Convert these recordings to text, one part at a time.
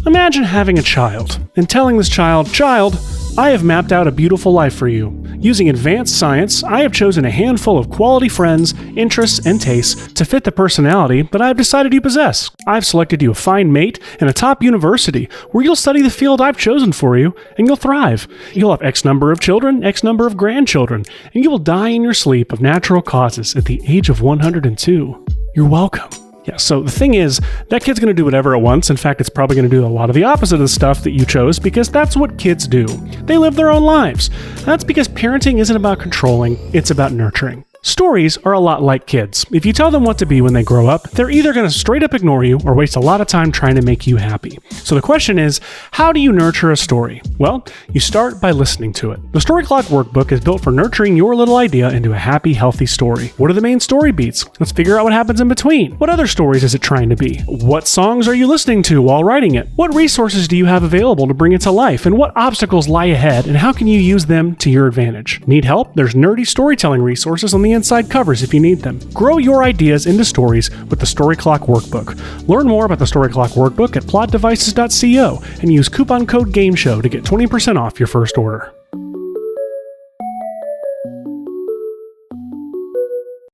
Imagine having a child and telling this child, "Child, I have mapped out a beautiful life for you. Using advanced science, I have chosen a handful of quality friends, interests, and tastes to fit the personality that I have decided you possess. I've selected you a fine mate and a top university where you'll study the field I've chosen for you, and you'll thrive. You'll have X number of children, X number of grandchildren, and you will die in your sleep of natural causes at the age of 102. You're welcome." Yeah, so the thing is, that kid's going to do whatever it wants. In fact, it's probably going to do a lot of the opposite of the stuff that you chose because that's what kids do. They live their own lives. That's because parenting isn't about controlling, it's about nurturing. Stories are a lot like kids. If you tell them what to be when they grow up, they're either going to straight up ignore you or waste a lot of time trying to make you happy. So the question is, how do you nurture a story? Well, you start by listening to it. The Story Clock Workbook is built for nurturing your little idea into a happy, healthy story. What are the main story beats? Let's figure out what happens in between. What other stories is it trying to be? What songs are you listening to while writing it? What resources do you have available to bring it to life? And what obstacles lie ahead? And how can you use them to your advantage? Need help? There's nerdy storytelling resources on the inside covers if you need them. Grow your ideas into stories with the Story Clock Workbook. Learn more about the Story Clock Workbook at plotdevices.co and use coupon code GAMESHOW to get 20% off your first order.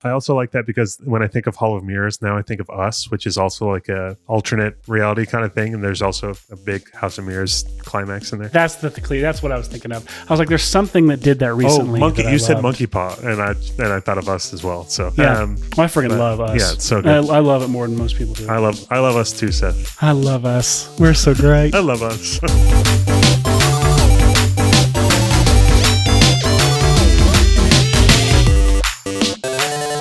I also like that because when I think of Hall of Mirrors, now I think of Us, which is also like a alternate reality kind of thing. And there's also a big House of Mirrors climax in there. That's what I was thinking of. I was like, there's something that did that recently. Oh, Monkey! You said loved. Monkey Paw, and I thought of Us as well. So yeah, I freaking love Us. Yeah, it's so good. I love it more than most people do. I love Us too, Seth. I love Us. We're so great. I love Us.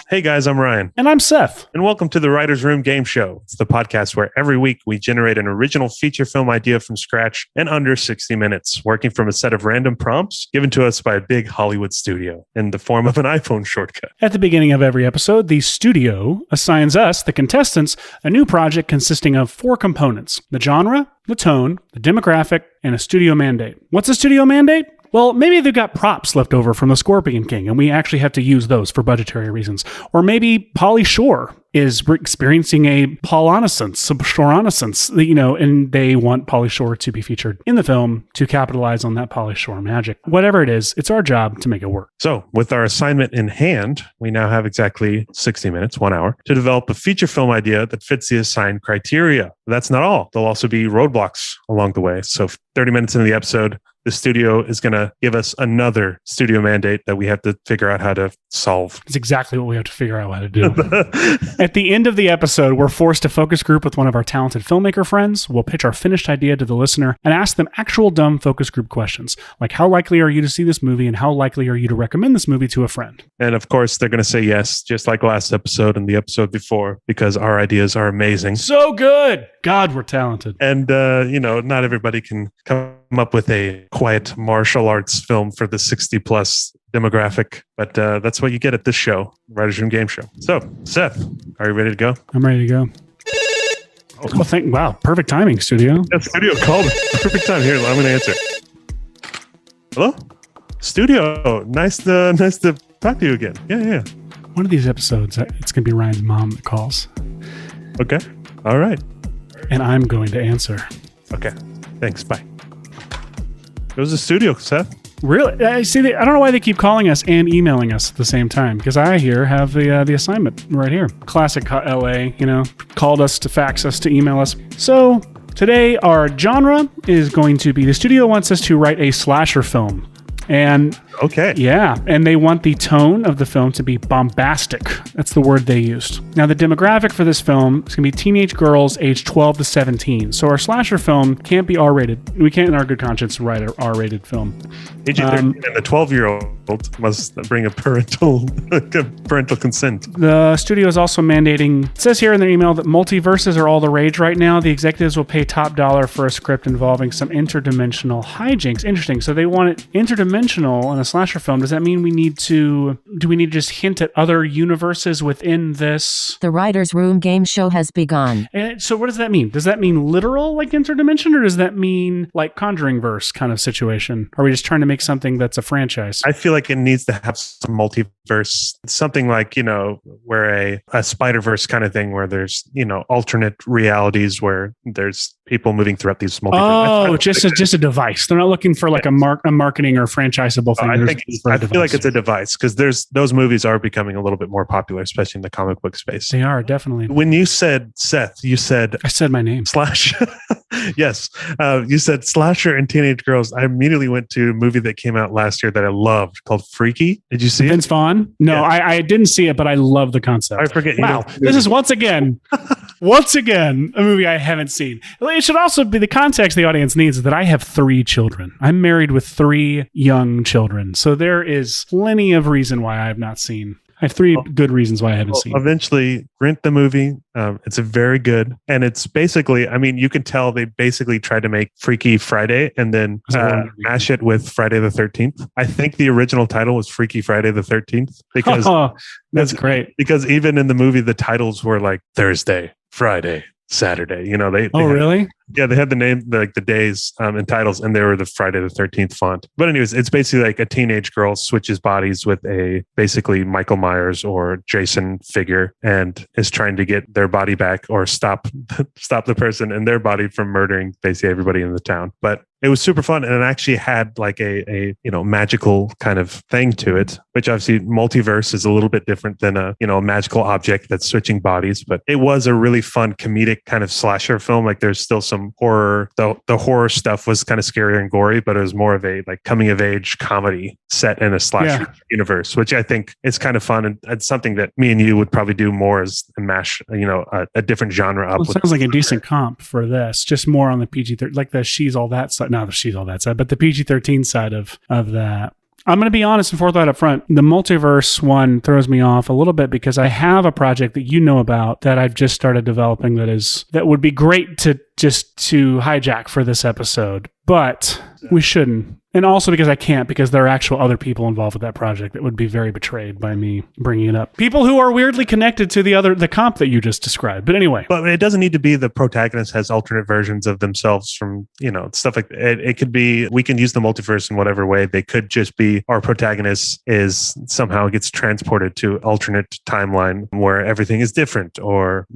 Hey guys, I'm Ryan. And I'm Seth. And welcome to the Writer's Room Game Show. It's the podcast where every week we generate an original feature film idea from scratch in under 60 minutes, working from a set of random prompts given to us by a big Hollywood studio in the form of an iPhone shortcut. At the beginning of every episode, the studio assigns us, the contestants, a new project consisting of 4 components: the genre, the tone, the demographic, and a studio mandate. What's a studio mandate? Well, maybe they've got props left over from the Scorpion King, and we actually have to use those for budgetary reasons. Or maybe Pauly Shore is experiencing a Paulonescence, and they want Pauly Shore to be featured in the film to capitalize on that Pauly Shore magic. Whatever it is, it's our job to make it work. So, with our assignment in hand, we now have exactly 60 minutes, 1 hour, to develop a feature film idea that fits the assigned criteria. But that's not all. There'll also be roadblocks along the way. So, 30 minutes into the episode, the studio is going to give us another studio mandate that we have to figure out how to solve. It's exactly what we have to figure out how to do. At the end of the episode, we're forced to focus group with one of our talented filmmaker friends. We'll pitch our finished idea to the listener and ask them actual dumb focus group questions, like how likely are you to see this movie and how likely are you to recommend this movie to a friend? And of course, they're going to say yes, just like last episode and the episode before, because our ideas are amazing. So good! God, we're talented. And, not everybody can come up with a quiet martial arts film for the 60 plus demographic, but that's what you get at this show, Writer's Room Game Show. So, Seth, are you ready to go? I'm ready to go. Wow, perfect timing, studio. Yeah, studio called. Perfect time. Here, I'm going to answer. Hello? Studio. Nice to talk to you again. Yeah. One of these episodes, it's going to be Ryan's mom that calls. Okay. All right. And I'm going to answer. Okay. Thanks. Bye. It was the studio, Seth. Really? I don't know why they keep calling us and emailing us at the same time, because I here have the assignment right here. Classic LA, called us to fax us to email us. So today our genre is going to be, the studio wants us to write a slasher film. And okay. Yeah. And they want the tone of the film to be bombastic. That's the word they used. Now, the demographic for this film is going to be teenage girls aged 12 to 17. So our slasher film can't be R-rated. We can't in our good conscience write an R-rated film. PG-13 and the 12-year-old must bring a parental consent. The studio is also mandating, it says here in their email that multiverses are all the rage right now. The executives will pay top dollar for a script involving some interdimensional hijinks. Interesting. So they want it interdimensional in a slasher film. Does that mean we need to just hint at other universes within this? The Writer's Room Game Show has begun. And so what does that mean? Does that mean literal like interdimension, or does that mean like Conjuring verse kind of situation? Are we just trying to make something that's a franchise? I feel like it needs to have some multiverse, something like, where a Spider-Verse kind of thing where there's, alternate realities where there's people moving throughout these multiverse. Oh, just a device. They're not looking for like a marketing or franchisable thing. I feel like it's a device because those movies are becoming a little bit more popular, especially in the comic book space. They are, definitely. When you said Seth, I said my name. Slash. Yes. You said slasher and teenage girls. I immediately went to a movie that came out last year that I loved called Freaky. Did you see Vince Vaughn? No, yeah. I didn't see it, but I love the concept. I forget. Wow. This is once again, a movie I haven't seen. It should also be the context the audience needs is that I have 3 children. I'm married with 3 young children. So there is plenty of reason why I have not seen. I have 3 good reasons why I haven't seen. Eventually, rent the movie. It's a very good, and it's basically, you can tell they basically tried to make Freaky Friday and then mash it with Friday the 13th. I think the original title was Freaky Friday the 13th because that's great. Because even in the movie, the titles were like Thursday, Friday, Saturday. Really? Yeah, they had the name, the days and titles, and they were the Friday the 13th font. But anyways, it's basically like a teenage girl switches bodies with a basically Michael Myers or Jason figure and is trying to get their body back or stop the person in their body from murdering basically everybody in the town. But it was super fun, and it actually had like a magical kind of thing to it, which obviously multiverse is a little bit different than a magical object that's switching bodies. But it was a really fun comedic kind of slasher film. Like there's still some horror. The horror stuff was kind of scary and gory, but it was more of a like coming of age comedy set in a slasher universe, which I think is kind of fun, and it's something that me and you would probably do more as a mash, a different genre up. Well, it sounds like a decent comp for this, just more on the PG-13, like the She's All That side. Not the She's All That side, but the PG-13 side of that. I'm going to be honest and forthright up front. The multiverse one throws me off a little bit because I have a project that you know about that I've just started developing that would be great to hijack for this episode, but we shouldn't. And also because I can't, because there are actual other people involved with that project that would be very betrayed by me bringing it up. People who are weirdly connected to the comp that you just described. But anyway. But it doesn't need to be the protagonist has alternate versions of themselves from, stuff like that. It could be, we can use the multiverse in whatever way. They could just be our protagonist is somehow gets transported to alternate timeline where everything is different or,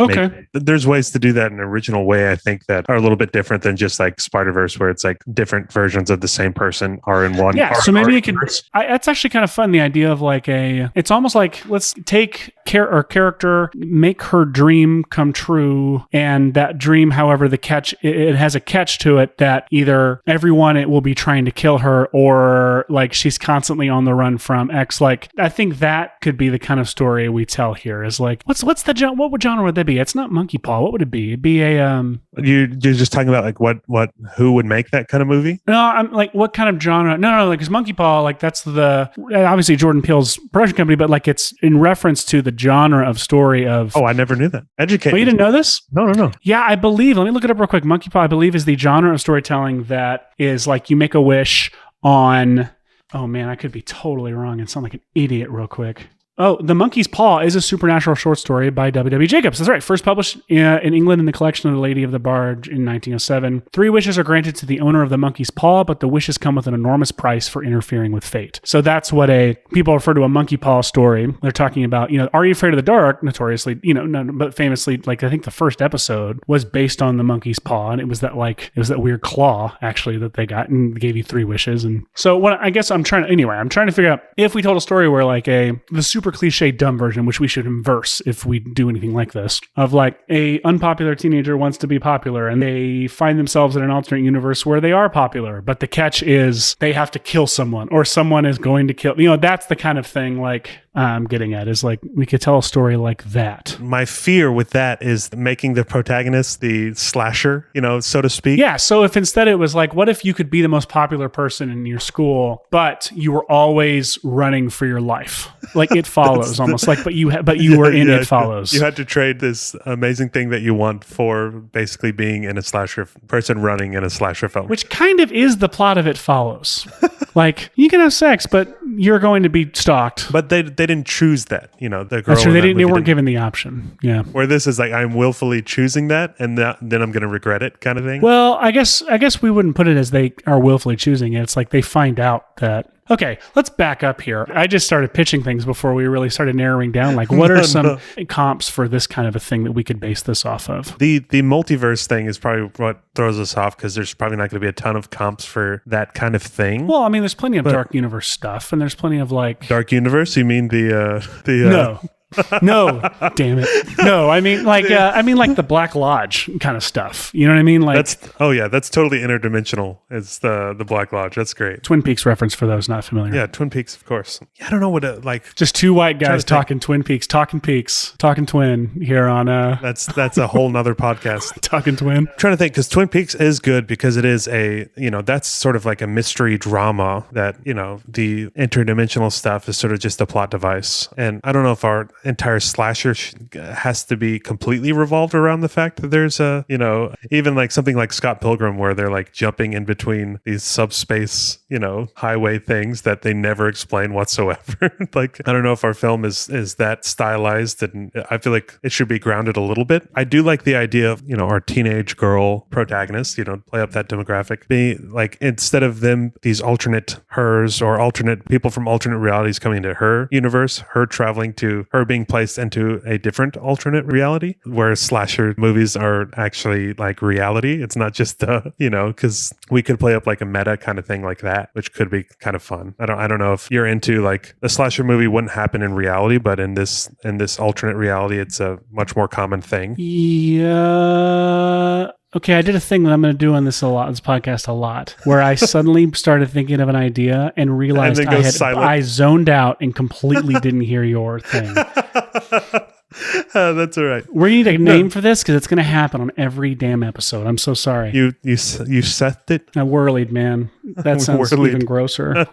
okay. There's ways to do that in an original way, I think, that are a little bit different than just like Spider-Verse, where it's like different versions of the same person are in one. Yeah, so maybe it could. That's actually kind of fun. The idea of like it's almost like let's take character, make her dream come true, and that dream, however, the catch it has a catch to it that either everyone it will be trying to kill her or like she's constantly on the run from X. Like I think that could be the kind of story we tell here. Is like what genre would that be? It's not Monkey Paw. What would it be? It'd be a You're just talking about like who would make that kind of movie? No, I'm like what kind of genre? No, like because Monkey Paw, like that's the obviously Jordan Peele's production company, but like it's in reference to the genre of story of. Oh, I never knew that. Educate. Oh, you didn't know this? No. Yeah, I believe. Let me look it up real quick. Monkey Paw, I believe, is the genre of storytelling that is like you make a wish on. Oh man, I could be totally wrong and sound like an idiot real quick. Oh, The Monkey's Paw is a supernatural short story by W.W. Jacobs. That's right. First published in England in the collection of The Lady of the Barge in 1907. 3 wishes are granted to the owner of the monkey's paw, but the wishes come with an enormous price for interfering with fate. So that's what people refer to a monkey paw story. They're talking about, Are You Afraid of the Dark? Notoriously, but famously, like I think the first episode was based on the monkey's paw, and it was that weird claw actually that they got and gave you 3 wishes. And so I'm trying to figure out if we told a story where like the super cliche dumb version, which we should inverse if we do anything like this, of like a unpopular teenager wants to be popular and they find themselves in an alternate universe where they are popular, but the catch is they have to kill someone or someone is going to kill, that's the kind of thing like I'm getting at is like we could tell a story like that. My fear with that is making the protagonist the slasher, so to speak. Yeah. So if instead it was like, what if you could be the most popular person in your school, but you were always running for your life? Like It Follows almost like, but you were in It Follows. You had to trade this amazing thing that you want for basically being in a slasher person running in a slasher film, which kind of is the plot of It Follows. Like you can have sex, but you're going to be stalked. But they didn't choose that, the girl. That's true. They weren't given the option. Yeah. Where this is like I'm willfully choosing that, and then I'm going to regret it, kind of thing. Well, I guess we wouldn't put it as they are willfully choosing it. It's like they find out that Okay, let's back up here. I just started pitching things before we really started narrowing down. Like, what are some comps for this kind of a thing that we could base this off of? The multiverse thing is probably what throws us off because there's probably not going to be a ton of comps for that kind of thing. Well, I mean, there's plenty of Dark Universe stuff, and there's plenty of like... Dark Universe? You mean the No. No, damn it. No, I mean like the Black Lodge kind of stuff. You know what I mean? Like that's totally interdimensional. It's the Black Lodge. That's great. Twin Peaks reference for those not familiar. Yeah, Twin Peaks, of course. Yeah, I don't know what like just two white guys talking Twin Peaks, talking twin here on That's a whole nother podcast. Talking Twin. I'm trying to think because Twin Peaks is good because it is that's sort of like a mystery drama that, the interdimensional stuff is sort of just a plot device. And I don't know if our entire slasher has to be completely revolved around the fact that there's even like something like Scott Pilgrim where they're like jumping in between these subspace highway things that they never explain whatsoever. Like I don't know if our film is that stylized, and I feel like it should be grounded a little bit. I do like the idea of our teenage girl protagonist, play up that demographic, be like instead of them these alternate hers or alternate people from alternate realities coming into her universe, her traveling to her being placed into a different alternate reality where slasher movies are actually like reality. It's not just because we could play up like a meta kind of thing like that, which could be kind of fun. I don't know if you're into like a slasher movie wouldn't happen in reality, but in this alternate reality, it's a much more common thing. Yeah. Okay, I did a thing that I'm going to do on this podcast a lot, where I suddenly started thinking of an idea and realized I zoned out and completely didn't hear your thing. That's all right. We need a name for this because it's going to happen on every damn episode. I'm so sorry. You Sethed it? I whirlied, man. That sounds even grosser.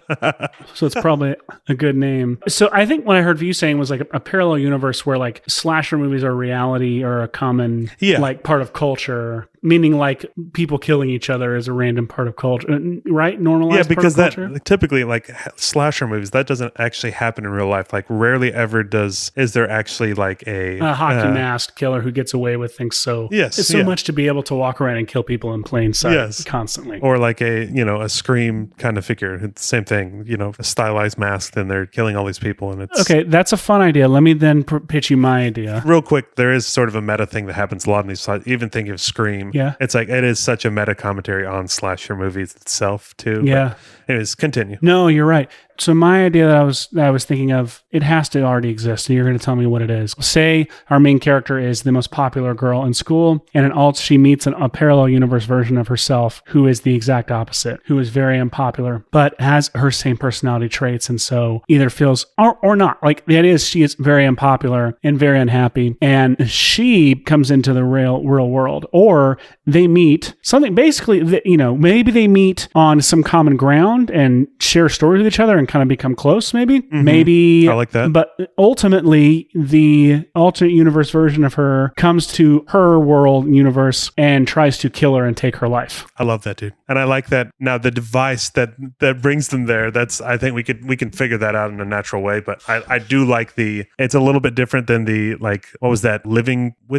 So it's probably a good name. So I think what I heard you saying was like a parallel universe where like slasher movies are reality or a common like part of culture. Meaning like people killing each other is a random part of culture, right? Normalized because part of culture? That typically like slasher movies, that doesn't actually happen in real life. Like rarely ever is there actually like a hockey masked killer who gets away with things. So it's so much to be able to walk around and kill people in plain sight constantly. Or like a Scream kind of figure. It's the same thing, a stylized mask, and they're killing all these people. And it's okay. That's a fun idea. Let me then pitch you my idea. Real quick, there is sort of a meta thing that happens a lot in these slides. Even think of Scream. Yeah. It's like, it is such a meta commentary on slasher movies itself too. Yeah. But anyways, continue. No, you're right. So my idea that I was thinking of, it has to already exist, and you're going to tell me what it is. Say our main character is the most popular girl in school, and in alt she meets a parallel universe version of herself who is the exact opposite, who is very unpopular, but has her same personality traits, and so either feels or not. Like the idea is she is very unpopular and very unhappy, and she comes into the real world, or they meet something. Basically, maybe they meet on some common ground and share stories with each other and kind of become close, maybe. Mm-hmm. Maybe I like that. But ultimately the alternate universe version of her comes to her world universe and tries to kill her and take her life. I love that, dude. And I like that. Now the device that brings them there, I think we can figure that out in a natural way. But I do like it's a little bit different than the, like, what was that? Living by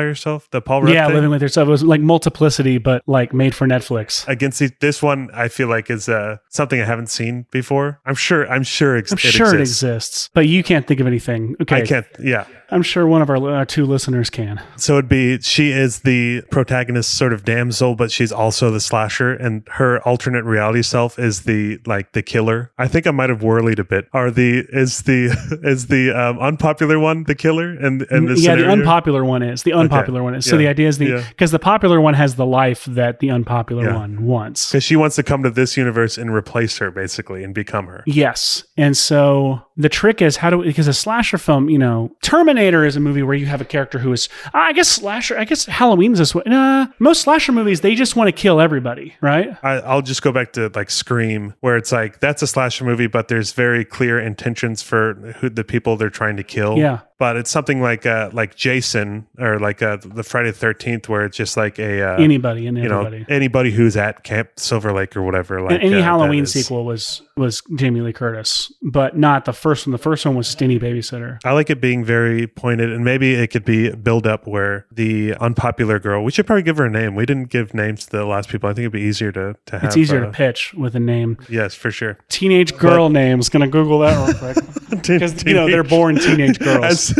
yourself, the Paul Rudd thing? Living with yourself. It was like Multiplicity, but like made for Netflix. Against this one, I feel like is something I haven't seen before. I'm sure it exists, but you can't think of anything. Okay, I can't. Yeah, I'm sure one of our two listeners can. So it'd be, she is the protagonist sort of damsel, but she's also the slasher, and her alternate reality self is the killer. I think I might have worlied a bit. Is the unpopular one the killer? And the unpopular one is the unpopular one is. So the idea is because the popular one has the life that the unpopular one wants. Because she wants to come to this universe and replace her basically and become her. Yes, and so the trick is because a slasher film, Terminator is a movie where you have a character who is, I guess Halloween is this way. Most slasher movies, they just want to kill everybody, right? I'll just go back to like Scream, where it's like, that's a slasher movie, but there's very clear intentions for who the people they're trying to kill. Yeah. but it's something like Jason or like the Friday the 13th, where it's just like anybody and everybody. Anybody who's at Camp Silver Lake or whatever. Like any Halloween sequel was Jamie Lee Curtis, but not the first one. The first one was Stinny Babysitter. I like it being very pointed, and maybe it could be build up where the unpopular girl. We should probably give her a name. We didn't give names to the last people. I think it'd be easier to have. It's easier to pitch with a name. Yes, for sure. Teenage girl names. Gonna Google that real quick because they're born teenage girls.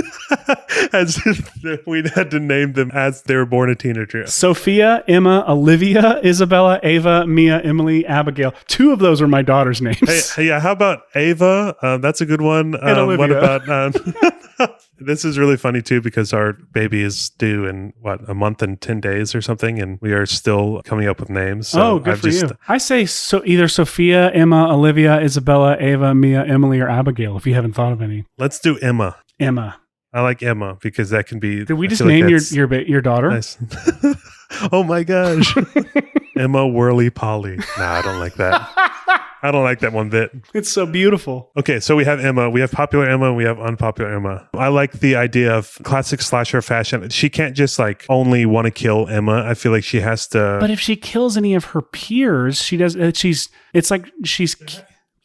As if we had to name them as they were born a teenager. Sophia, Emma, Olivia, Isabella, Ava, Mia, Emily, Abigail. 2 of those are my daughter's names. Hey, yeah. How about Ava? That's a good one. What about? This is really funny too because our baby is due in a month and 10 days or something, and we are still coming up with names. So good for you. I say either Sophia, Emma, Olivia, Isabella, Ava, Mia, Emily, or Abigail. If you haven't thought of any, let's do Emma. Emma. I like Emma because that can be. Did we just name your daughter? Nice. Oh my gosh, Emma Worley Polly. Nah, I don't like that. I don't like that one bit. It's so beautiful. Okay, so we have Emma. We have popular Emma. We have unpopular Emma. I like the idea of classic slasher fashion. She can't just like only want to kill Emma. I feel like she has to. But if she kills any of her peers, she does. It's like she's.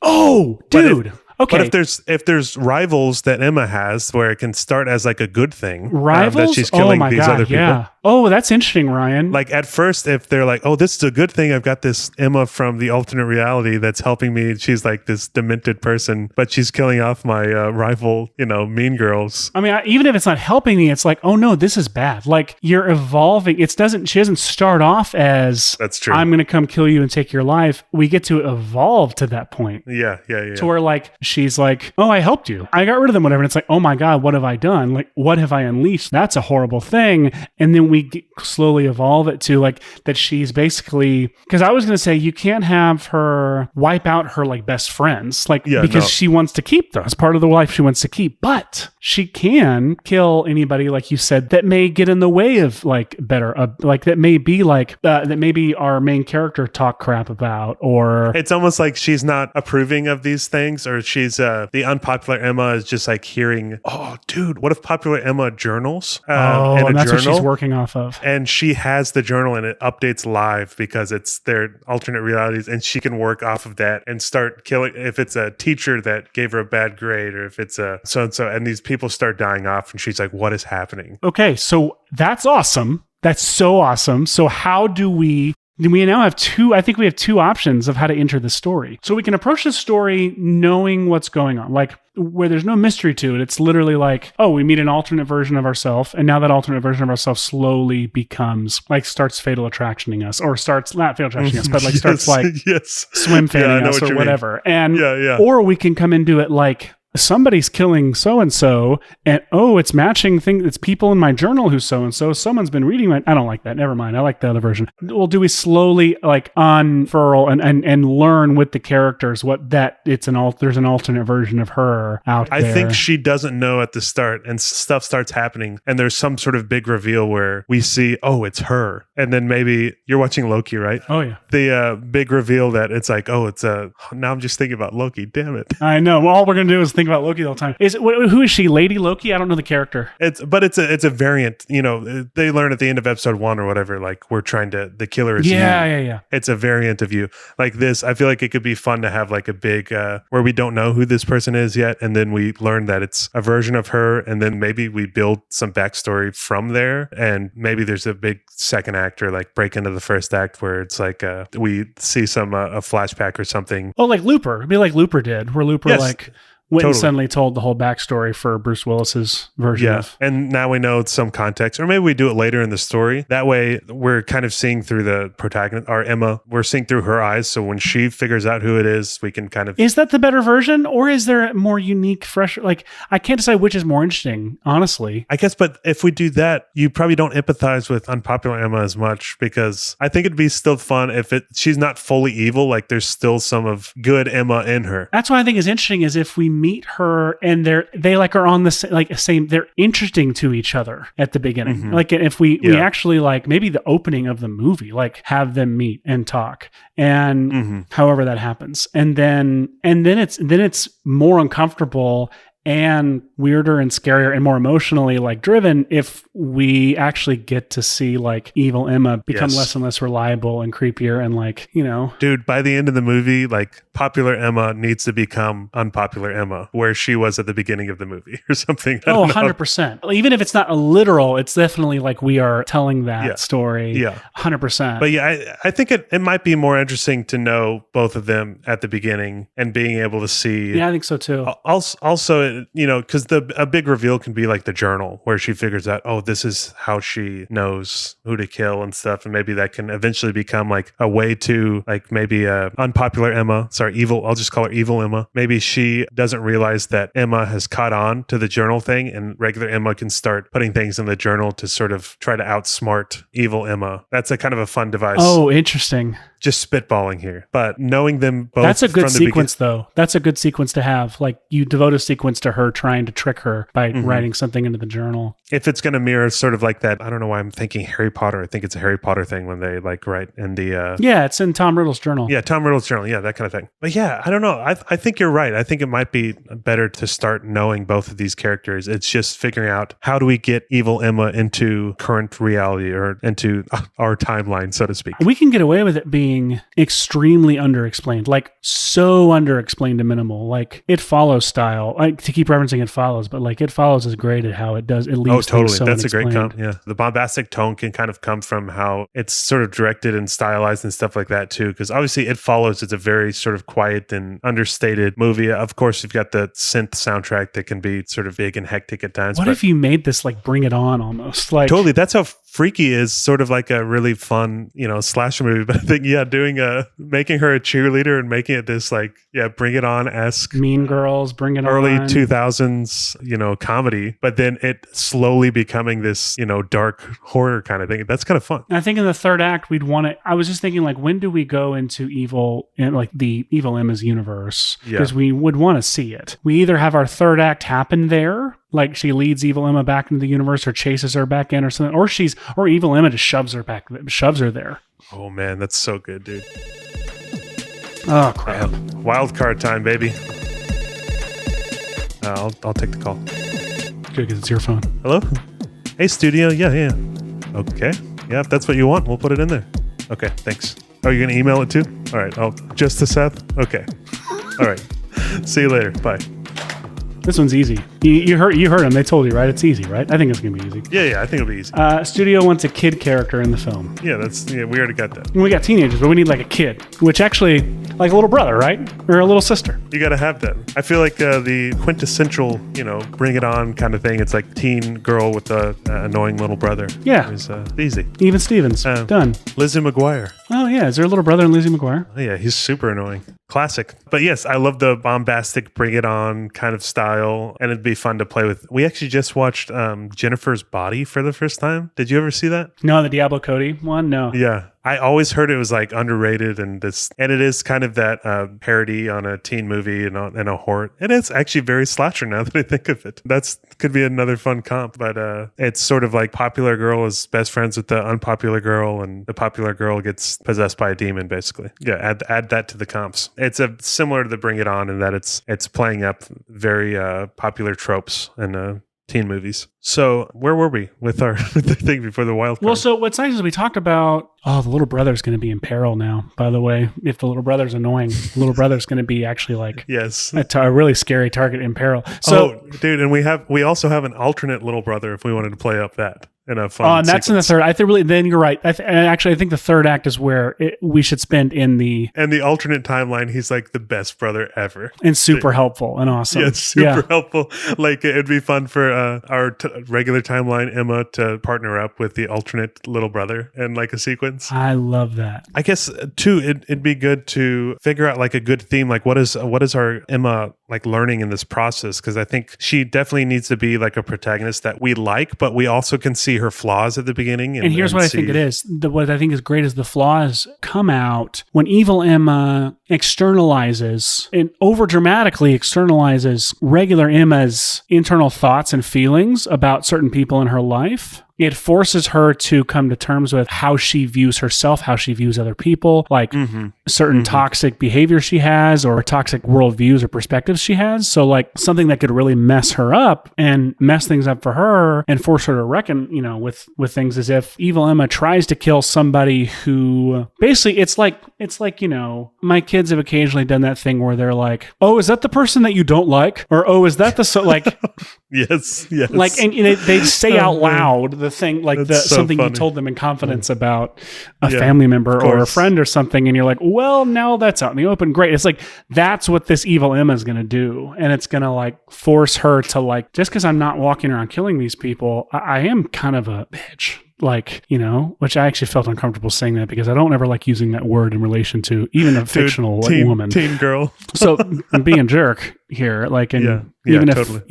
Oh, dude. Okay. But if there's rivals that Emma has where it can start as like a good thing. Rivals? That she's killing other people. Yeah. Oh, that's interesting, Ryan. Like at first, if they're like, oh, this is a good thing. I've got this Emma from the alternate reality that's helping me. She's like this demented person, but she's killing off my rival, mean girls. I mean, even if it's not helping me, it's like, oh no, this is bad. Like you're evolving. She doesn't start off as, that's true. I'm going to come kill you and take your life. We get to evolve to that point. Yeah. To where like, she's like, oh, I helped you. I got rid of them, whatever. And it's like, oh my God, what have I done? Like, what have I unleashed? That's a horrible thing. And then we slowly evolve it to like that she's basically, because I was going to say you can't have her wipe out her like best friends, because she wants to keep them as part of the life she wants to keep. But she can kill anybody, like you said, that may get in the way of like better, that may be like, that maybe our main character talk crap about, or it's almost like she's not approving of these things, or she's the unpopular Emma is just like hearing, oh, dude, what if popular Emma journals? And that's what she's working off of. And she has the journal and it updates live because it's their alternate realities, and she can work off of that and start killing if it's a teacher that gave her a bad grade, or if it's a so-and-so, and these people start dying off, and she's like, what is happening? Okay, so that's awesome. That's so awesome. So how do we now have I think we have 2 options of how to enter the story. So we can approach the story knowing what's going on, like where there's no mystery to it. It's literally like, oh, we meet an alternate version of ourselves, and now that alternate version of ourselves slowly becomes like starts fatal attractioning us, or starts not fatal attractioning us, but like starts like swim fanning us or whatever. And or we can come into it like, somebody's killing so-and-so, and it's matching thing. It's people in my journal who's so-and-so. Someone's been reading I don't like that. Never mind. I like the other version. Well, do we slowly like unfurl and learn with the characters there's an alternate version of her out there? I think she doesn't know at the start, and stuff starts happening, and there's some sort of big reveal where we see, oh, it's her. And then maybe you're watching Loki, right? Oh yeah. The big reveal that it's like, oh, now I'm just thinking about Loki. Damn it. I know. Well, all we're going to do is think about Loki the whole time. Who is she? Lady Loki? I don't know the character. It's a variant. They learn at the end of episode 1 or whatever. Like the killer is you. Yeah. It's a variant of you. Like this. I feel like it could be fun to have like a big where we don't know who this person is yet, and then we learn that it's a version of her, and then maybe we build some backstory from there, and maybe there's a big second act or like break into the first act where it's like we see some a flashback or something. Oh, like Looper. It'd be like Looper did, where Looper went and suddenly told the whole backstory for Bruce Willis's version of. And now we know some context, or maybe we do it later in the story. That way we're kind of seeing through the protagonist, or Emma, we're seeing through her eyes. So when she figures out who it is, we can kind of... Is that the better version, or is there a more unique, fresh... Like, I can't decide which is more interesting, honestly. I guess, but if we do that, you probably don't empathize with unpopular Emma as much, because I think it'd be still fun if she's not fully evil, like there's still some of good Emma in her. That's what I think is interesting, is if we meet her and they like are on the same, they're interesting to each other at the beginning. Mm-hmm. Like if we actually like maybe the opening of the movie, like have them meet and talk, and however that happens, and then it's more uncomfortable and weirder and scarier and more emotionally like driven if we actually get to see like evil Emma become less and less reliable and creepier and like, you know. Dude, by the end of the movie, like popular Emma needs to become unpopular Emma, where she was at the beginning of the movie or something. Oh, 100%. Even if it's not a literal, it's definitely like we are telling that story. Yeah. 100%. But yeah, I think it might be more interesting to know both of them at the beginning and being able to see. Yeah, I think so too. Also, you know, because a big reveal can be like the journal where she figures out, oh, this is how she knows who to kill and stuff. And maybe that can eventually become like a way to like maybe unpopular Emma. Sorry, evil. I'll just call her evil Emma. Maybe she doesn't realize that Emma has caught on to the journal thing, and regular Emma can start putting things in the journal to sort of try to outsmart evil Emma. That's a kind of a fun device. Oh, interesting. Just spitballing here, but knowing them both. That's a good sequence, though. That's a good sequence to have. Like you devote a sequence to her trying to trick her by writing something into the journal. If it's going to mirror sort of like that, I don't know why I'm thinking Harry Potter. I think it's a Harry Potter thing when they like write in the. Yeah, it's in Tom Riddle's journal. Yeah, Tom Riddle's journal. Yeah, that kind of thing. But yeah, I don't know. I think you're right. I think it might be better to start knowing both of these characters. It's just figuring out how do we get evil Emma into current reality or into our timeline, so to speak. We can get away with it being extremely underexplained, like so underexplained to minimal, like It Follows style. Like to keep referencing It Follows, but like It Follows is great at how it does. It leaves things so that's a great unexplained. Yeah, the bombastic tone can kind of come from how it's sort of directed and stylized and stuff like that too. Because obviously It Follows is a very sort of quiet and understated movie. Of course, you've got the synth soundtrack that can be sort of big and hectic at times. What if you made this like Bring It On almost? Like totally. That's how Freaky is sort of like a really fun, you know, slasher movie. But I think, doing making her a cheerleader and making it this like, Bring It On-esque. Mean Girls, Bring It early On. Early 2000s, you know, comedy. But then it slowly becoming this, you know, dark horror kind of thing. That's kind of fun. I think in the third act, we'd want to, I was just thinking like, when do we go into evil, like the evil Emma's universe? Because we would want to see it. We either have our third act happen there, like she leads evil Emma back into the universe or chases her back in or something, or evil Emma just shoves her there. Oh man, that's so good, dude. Oh crap. Wild card time, baby. I'll take the call. Good, because it's your phone. Hello? Hey, studio. Yeah. Okay. Yeah, if that's what you want, we'll put it in there. Okay, thanks. Oh, you're going to email it too? All right. Just to Seth? Okay. All right. See you later. Bye. This one's easy. You heard them. They told you, right? It's easy, right? I think it's going to be easy. Yeah, I think it'll be easy. Studio wants a kid character in the film. Yeah, we already got that. We got teenagers, but we need like a kid, which actually, like a little brother, right? Or a little sister. You got to have that. I feel like the quintessential, you know, Bring It On kind of thing. It's like teen girl with a annoying little brother. Yeah. It's easy. Even Stevens. Done. Lizzie McGuire. Oh, yeah. Is there a little brother in Lizzie McGuire? Oh, yeah, he's super annoying. Classic. But yes, I love the bombastic Bring It On kind of style, and it'd be fun to play with. We actually just watched Jennifer's Body for the first time. Did you ever see that? No, the Diablo Cody one? No. Yeah. I always heard it was like underrated and it is kind of that parody on a teen movie and a horror. And it's actually very slasher now that I think of it. That's could be another fun comp, but it's sort of like popular girl is best friends with the unpopular girl, and the popular girl gets possessed by a demon, basically. Yeah, add that to the comps. It's similar to the Bring It On in that it's playing up very popular tropes and teen movies. So where were we with the thing before the wild card? Well, so what's nice is we talked about, the little brother's going to be in peril now, by the way. If the little brother's annoying, the little brother's going to be actually like yes, a really scary target in peril. So, dude, and we also have an alternate little brother if we wanted to play up that. In a fun and that's sequence. In the third. Then you're right. I think the third act is where we should spend in the... And the alternate timeline, he's like the best brother ever. And super helpful and awesome. Yeah, super helpful. Like it'd be fun for our regular timeline, Emma, to partner up with the alternate little brother in like a sequence. I love that. I guess too, it'd be good to figure out like a good theme. Like what is our Emma like learning in this process? Because I think she definitely needs to be like a protagonist that we like, but we also can see her flaws at the beginning. And here's what I think it is. What I think is great is the flaws come out when evil Emma externalizes and over dramatically externalizes regular Emma's internal thoughts and feelings about certain people in her life. it forces her to come to terms with how she views herself, how she views other people, like certain toxic behavior she has or toxic worldviews or perspectives she has. So like something that could really mess her up and mess things up for her and force her to reckon, with things, as if evil Emma tries to kill somebody who basically it's like, my kids have occasionally done that thing where they're like, oh, is that the person that you don't like? Or, oh, is that the, yes. Like, and they say out loud the thing, like something funny. you told them in confidence about a family member or a friend or something. And you're like, well, now that's out in the open. Great. It's like, that's what this evil Emma is going to do. And it's going to like force her to like, just because I'm not walking around killing these people, I am kind of a bitch. Like, which I actually felt uncomfortable saying that because I don't ever like using that word in relation to even a fictional woman. Teen girl. So I'm being a jerk here. Like, and even if, totally.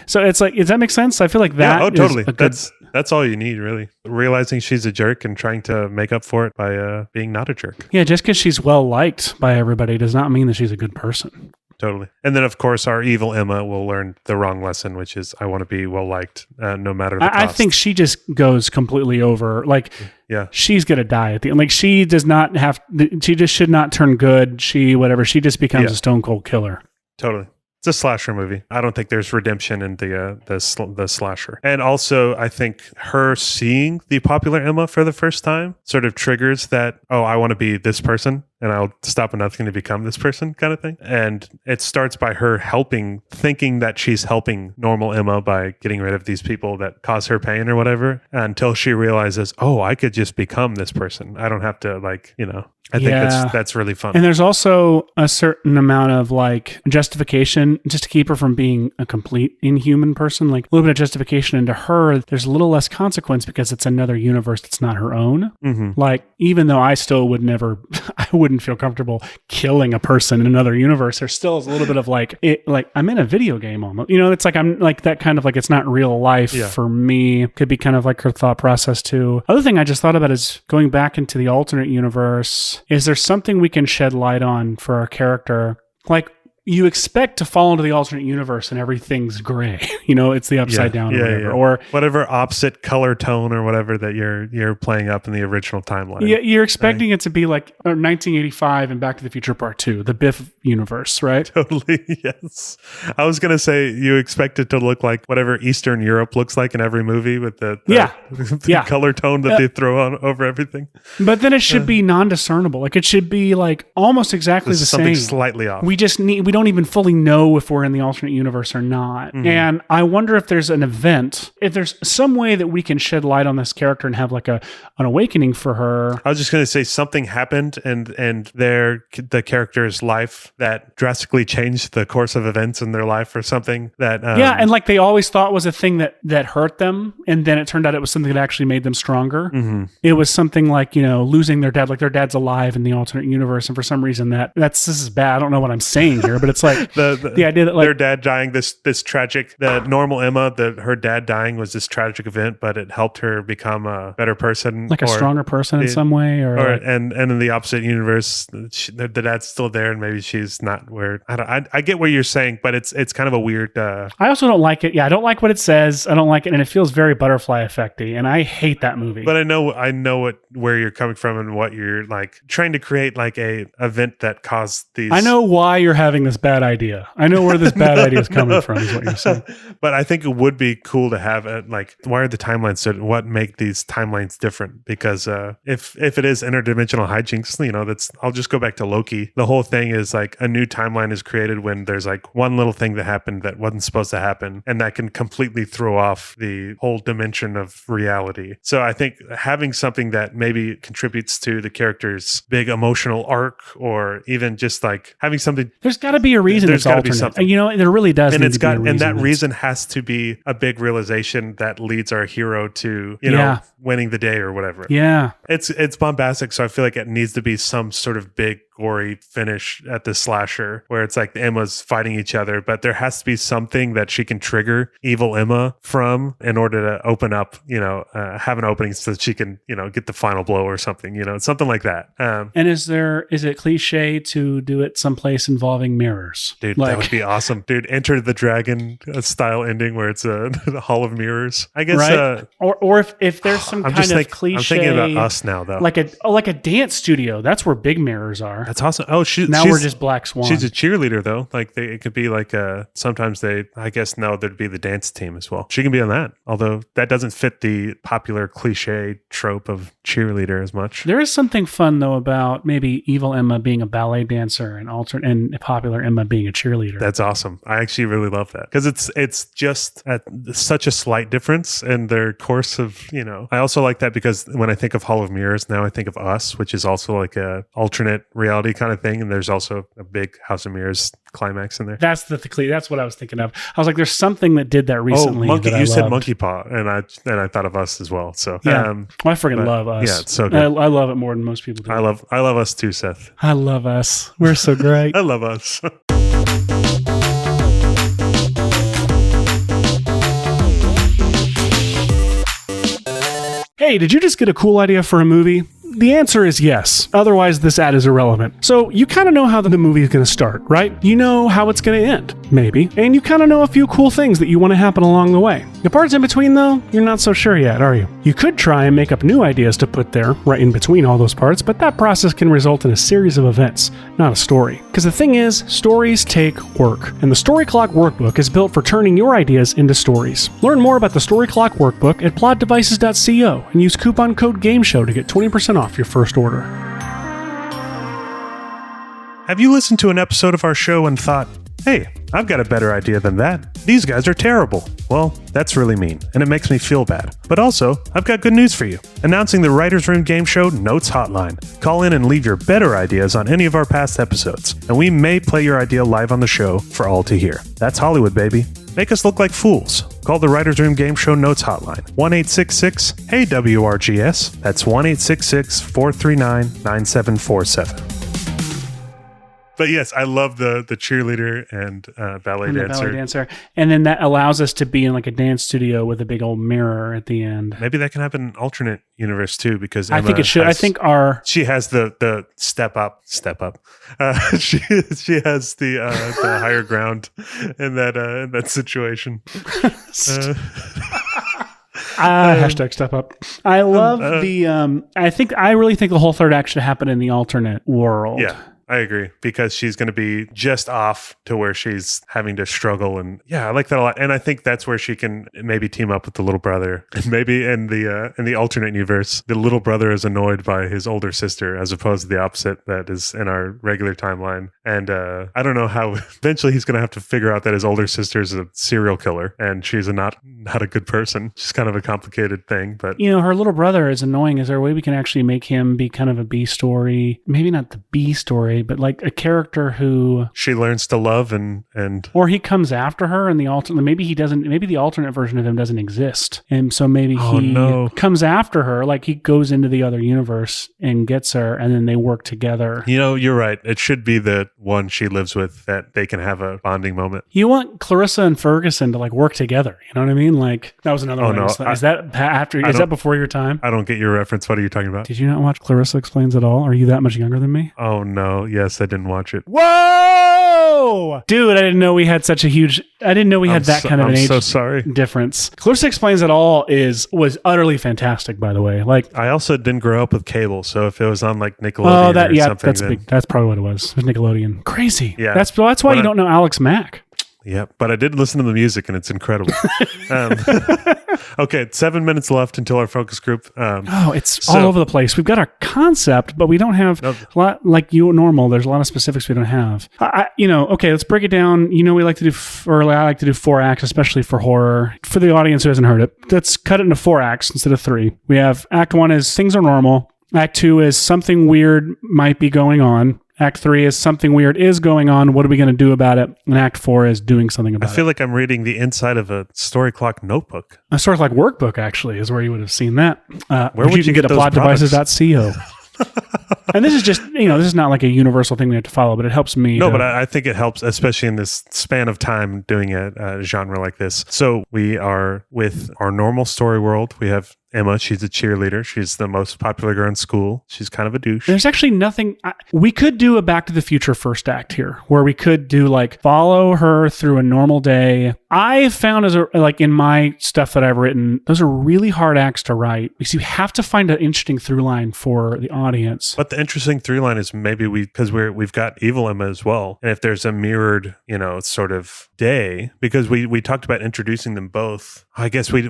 So it's like, does that make sense? I feel like that. Yeah, totally. Is that's all you need, really. Realizing she's a jerk and trying to make up for it by being not a jerk. Yeah, just because she's well liked by everybody does not mean that she's a good person. Totally. And then, of course, our evil Emma will learn the wrong lesson, which is I want to be well liked no matter the cost. I think she just goes completely over. Like, she's going to die at the end. Like, she does not have, she just should not turn good. She just becomes a stone cold killer. Totally. It's a slasher movie. I don't think there's redemption in the slasher. And also, I think her seeing the popular Emma for the first time sort of triggers that, oh, I want to be this person and I'll stop at nothing to become this person kind of thing. And it starts by her thinking that she's helping normal Emma by getting rid of these people that cause her pain or whatever, until she realizes, oh, I could just become this person. I don't have to I think that's really fun. And there's also a certain amount of like justification just to keep her from being a complete inhuman person, like a little bit of justification into her. There's a little less consequence because it's another universe that's not her own. Mm-hmm. Like, even though I still would never, I wouldn't feel comfortable killing a person in another universe, there still is a little bit of like, I'm in a video game almost, it's like, I'm like that kind of like, it's not real life for me. Could be kind of like her thought process too. Other thing I just thought about is going back into the alternate universe. Is there something we can shed light on for our character? Like, you expect to fall into the alternate universe and everything's gray. It's the upside down or whatever. Or whatever opposite color tone or whatever that you're playing up in the original timeline. Yeah, you're expecting it to be like 1985 and Back to the Future Part 2, the Biff universe, right? Totally, yes. I was going to say you expect it to look like whatever Eastern Europe looks like in every movie with the color tone that they throw on over everything. But then it should be non-discernible. Like, it should be like almost exactly the same. Something slightly off. We don't even fully know if we're in the alternate universe or not. Mm-hmm. And I wonder if there's an event, if there's some way that we can shed light on this character and have like an awakening for her. I was just going to say something happened and the character's life that drastically changed the course of events in their life or something that... and like they always thought was a thing that hurt them. And then it turned out it was something that actually made them stronger. Mm-hmm. It was something like, losing their dad, like their dad's alive in the alternate universe. And for some reason this is bad. I don't know what I'm saying here, but it's like the idea that like their dad dying, this tragic, the normal Emma, her dad dying was this tragic event, but it helped her become a better person, like a stronger person in some way, and in the opposite universe, the dad's still there, and maybe she's not where. I get what you're saying, but it's kind of a weird. I also don't like it. Yeah, I don't like what it says. I don't like it, and it feels very butterfly effecty, and I hate that movie. But I know where you're coming from and what you're like trying to create, like a event that caused these. I know why you're having this bad idea. I know where this bad idea is coming from, is what you're saying. But I think it would be cool to have why are the timelines so what make these timelines different? Because if it is interdimensional hijinks, I'll just go back to Loki. The whole thing is like a new timeline is created when there's like one little thing that happened that wasn't supposed to happen, and that can completely throw off the whole dimension of reality. So I think having something that maybe contributes to the character's big emotional arc, or even just like having something, there's got to be a reason. There's got to be something. There really does. And and that reason has to be a big realization that leads our hero to, winning the day or whatever. Yeah. It's bombastic. So I feel like it needs to be some sort of big gory finish at the slasher where it's like the Emmas fighting each other, but there has to be something that she can trigger evil Emma from in order to open up, have an opening so that she can, get the final blow or something, something like that. And is it cliche to do it someplace involving mirrors? Dude, that would be awesome. Dude, Enter the Dragon style ending where it's a hall of mirrors. I guess, right? Or if there's some kind of cliche. I'm thinking about Us now, though. Like a dance studio. That's where big mirrors are. That's awesome. Oh, we're just Black Swan. She's a cheerleader, though. Like it could be like sometimes there'd be the dance team as well. She can be on that, although that doesn't fit the popular cliche trope of cheerleader as much. There is something fun though about maybe evil Emma being a ballet dancer and popular Emma being a cheerleader. That's awesome. I actually really love that because it's just such a slight difference in their course of, I also like that because when I think of Hall of Mirrors, now I think of Us, which is also like a alternate reality kind of thing. And there's also a big House of Mirrors climax in there. That's what I was thinking of. I was like, there's something that did that recently. You said Monkey Paw, and I thought of Us as well. So yeah, I freaking love Us. Yeah, it's so good. I love it more than most people do. I love Us too, Seth. I love Us. We're so great. I love Us. Hey, did you just get a cool idea for a movie? The answer is yes. Otherwise, this ad is irrelevant. So you kind of know how the movie is going to start, right? You know how it's going to end, maybe. And you kind of know a few cool things that you want to happen along the way. The parts in between, though, you're not so sure yet, are you? You could try and make up new ideas to put there, right in between all those parts, but that process can result in a series of events, not a story. Because the thing is, stories take work. And the Story Clock Workbook is built for turning your ideas into stories. Learn more about the Story Clock Workbook at plotdevices.co and use coupon code GAMESHOW to get 20% off your first order. Have you listened to an episode of our show and thought, hey, I've got a better idea than that. These guys are terrible. Well, that's really mean, and it makes me feel bad. But also, I've got good news for you. Announcing the Writers Room Game Show Notes Hotline. Call in and leave your better ideas on any of our past episodes, and we may play your idea live on the show for all to hear. That's Hollywood, baby. Make us look like fools. Call the Writers Room Game Show Notes Hotline. 1-866-HEY-WRGS. That's 1-866-439-9747. But yes, I love the cheerleader and ballet dancer. And then that allows us to be in like a dance studio with a big old mirror at the end. Maybe that can happen in alternate universe too, because I think it should. She has the step up. She has the higher ground in that situation. Hashtag step up. I love I really think the whole third act should happen in the alternate world. Yeah. I agree, because she's going to be just off to where she's having to struggle. And yeah, I like that a lot. And I think that's where she can maybe team up with the little brother. And maybe in the alternate universe, the little brother is annoyed by his older sister as opposed to the opposite that is in our regular timeline. And I don't know how eventually he's going to have to figure out that his older sister is a serial killer and she's not a good person. She's kind of a complicated thing. But her little brother is annoying. Is there a way we can actually make him be kind of a B story? Maybe not the B story, but like a character who she learns to love and or he comes after her in the alternate. Maybe the alternate version of him doesn't exist, and so maybe he comes after her. Like he goes into the other universe and gets her, and then they work together. You're right. It should be the one she lives with that they can have a bonding moment. You want Clarissa and Ferguson to like work together. You know what I mean? Like that was another one. No, is that after? Is that before your time? I don't get your reference. What are you talking about? Did you not watch Clarissa Explains It All? Are you that much younger than me? Oh no. Yes, I didn't watch it. Whoa! Dude, I didn't know we had that kind of an age difference. Clarissa Explains It All was utterly fantastic, by the way. Like I also didn't grow up with cable, so if it was on like Nickelodeon or something. That's big. That's probably what it was. It was Nickelodeon. Crazy. Yeah. That's why you don't know Alex Mack. Yeah, but I did listen to the music, and it's incredible. Okay, 7 minutes left until our focus group. It's all over the place. We've got our concept, but we don't have a lot like normal. There's a lot of specifics we don't have. Okay, let's break it down. I like to do 4 acts, especially for horror. For the audience who hasn't heard it, let's cut it into 4 acts instead of 3. We have Act 1 is things are normal. Act 2 is something weird might be going on. Act 3 is something weird is going on. What are we going to do about it? And Act 4 is doing something about it. I feel like I'm reading the inside of a Story Clock notebook. A Story Clock workbook, actually, is where you would have seen that. Where would you get a plotdevices.co. And this is just, this is not like a universal thing we have to follow, but it helps me. No, but I think it helps, especially in this span of time doing a genre like this. So we are with our normal story world. We have Emma. She's a cheerleader. She's the most popular girl in school. She's kind of a douche. There's actually nothing. We could do a Back to the Future first act here, where we could do like follow her through a normal day. I found in my stuff that I've written, those are really hard acts to write because you have to find an interesting through line for the audience. But the interesting through line is maybe because we've got Evil Emma as well, and if there's a mirrored, sort of day, because we talked about introducing them both. I guess we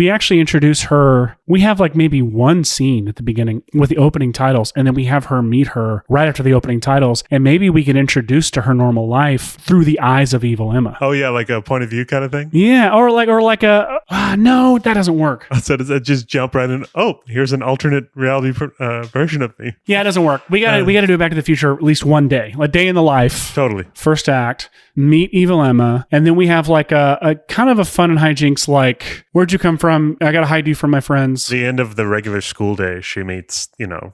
actually introduce her. We have like maybe one scene at the beginning with the opening titles, and then we have her meet her right after the opening titles, and maybe we can introduce to her normal life through the eyes of Evil Emma. Oh yeah, like a point of view kind of thing. Yeah, or like no, that doesn't work. So does that just jump right in? Oh, here's an alternate reality version of me. Yeah, it doesn't work. We got to do it Back to the Future at least one day, a day in the life. Totally. First act, meet Evil Emma, and then we have like a kind of a fun and hijinks. Like, where'd you come from? I got to hide you from my friends. The end of the regular school day, she meets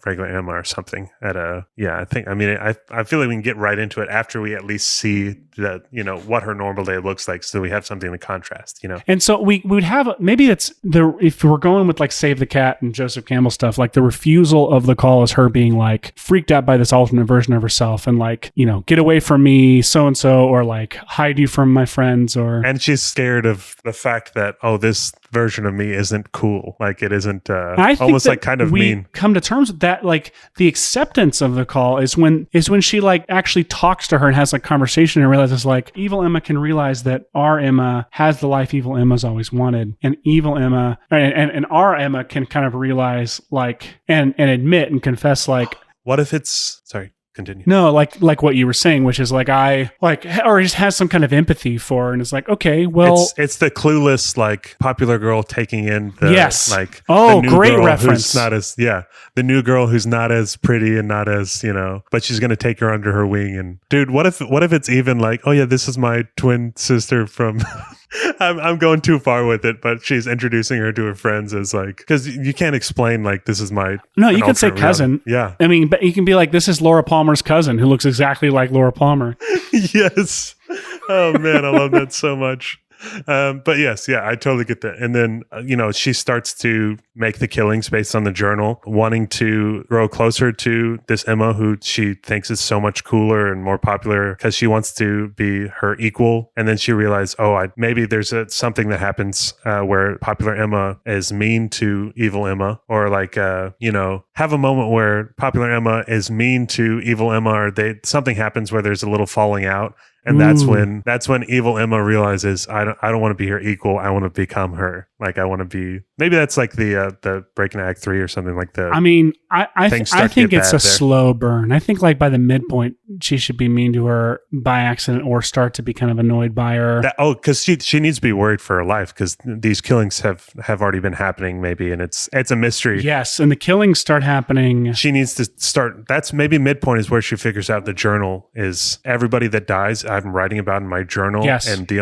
regular Emma or something at a. Yeah, I feel like we can get right into it after we at least see that what her normal day looks like, so we have something to contrast. And so we would have maybe it's if we're going with like Save the Cat and Joseph Campbell stuff, like the refusal of the call is her being like freaked out by this alternate version of herself and like get away from me, so and so, or like hide you from my friends, and she's scared of the fact that this version of me isn't cool, like it isn't almost like kind of mean. Come to terms with that, like the acceptance of the call is when she like actually talks to her and has like conversation and realizes like Evil Emma can realize that our Emma has the life Evil Emma's always wanted, and Evil Emma and our Emma can kind of realize like and admit and confess like, what if it's sorry. Continue. No, like what you were saying, which is like or just has some kind of empathy for her, and it's like, okay, well, it's the clueless like popular girl taking in the the new great girl reference. Who's not as the new girl who's not as pretty and not as but she's gonna take her under her wing. And dude, what if it's even like, oh yeah, this is my twin sister from. I'm going too far with it, but she's introducing her to her friends as like, because you can't explain like this is my. No, you can say cousin. Yeah, I mean, but you can be like, this is Laura Palmer's cousin who looks exactly like Laura Palmer. Yes. Oh man, I love that so much. But yes, yeah, I totally get that. And then, she starts to make the killings based on the journal, wanting to grow closer to this Emma, who she thinks is so much cooler and more popular because she wants to be her equal. And then she realized, maybe there's something that happens where popular Emma is mean to evil Emma, or like, have a moment where popular Emma is mean to evil Emma, or something happens where there's a little falling out. And that's when evil Emma realizes I don't want to be her equal. I want to become her. Like I want to be. Maybe that's like the Breaking Act 3 or something like that. I mean, I think it's a slow burn. I think like by the midpoint, she should be mean to her by accident or start to be kind of annoyed by her. Because she needs to be worried for her life because these killings have already been happening maybe, and it's a mystery. Yes, and the killings start happening. She needs to start. That's maybe midpoint is where she figures out the journal is everybody that dies. I'm writing about in my journal. Yes. And the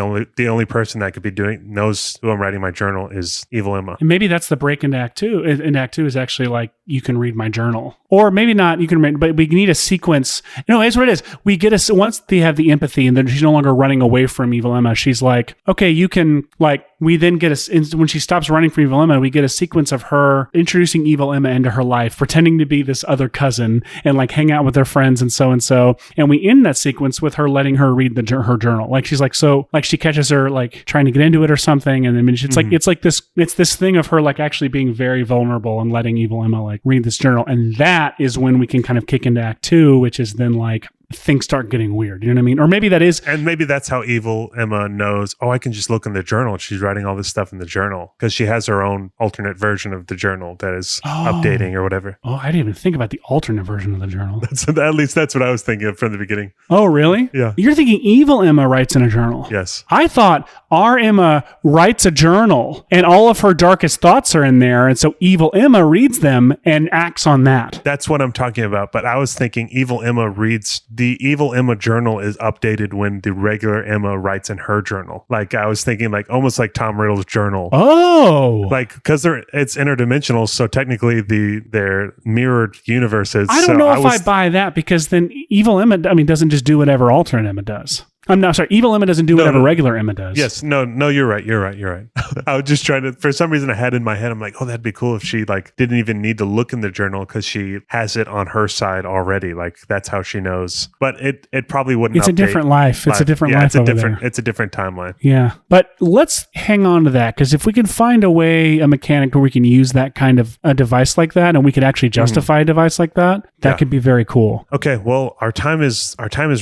only person that could be knows who I'm writing my journal is evil Emma. And maybe that's the break into Act 2. In Act 2 is actually like, you can read my journal. Or maybe not, you can read, but we need a sequence. Here's what it is. We get once they have the empathy and then she's no longer running away from evil Emma, she's like, okay, you can like, we then get when she stops running from evil Emma, we get a sequence of her introducing evil Emma into her life, pretending to be this other cousin and like hang out with her friends and so. And we end that sequence with her letting her read her journal. Like she's like, so like she catches her like trying to get into it or something. And then it's this thing of her like actually being very vulnerable and letting evil Emma like read this journal. And that is when we can kind of kick into Act 2, which is then like things start getting weird. You know what I mean? Or maybe that is. And maybe that's how evil Emma knows, I can just look in the journal. She's writing all this stuff in the journal because she has her own alternate version of the journal that is updating or whatever. Oh, I didn't even think about the alternate version of the journal. At least that's what I was thinking of from the beginning. Oh, really? Yeah. You're thinking evil Emma writes in a journal. Yes. I thought our Emma writes a journal and all of her darkest thoughts are in there. And so evil Emma reads them and acts on that. That's what I'm talking about. But I was thinking evil Emma reads the evil Emma journal is updated when the regular Emma writes in her journal. Like I was thinking like almost like Tom Riddle's journal. Oh. Like because it's interdimensional, so technically they're mirrored universes. I don't know if I buy that, because then evil Emma, doesn't just do whatever alternate Emma does. I'm not sorry. Evil Emma doesn't do whatever regular Emma does. Yes. No, you're right. I was just trying to, for some reason I had in my head, I'm like, oh, that'd be cool if she like didn't even need to look in the journal because she has it on her side already. Like that's how she knows. But it probably wouldn't. It's a different life. It's a different life. It's a different timeline. Yeah. But let's hang on to that, because if we can find a mechanic where we can use that kind of a device like that, and we could actually justify a device like that, that could be very cool. Okay. Well, our time is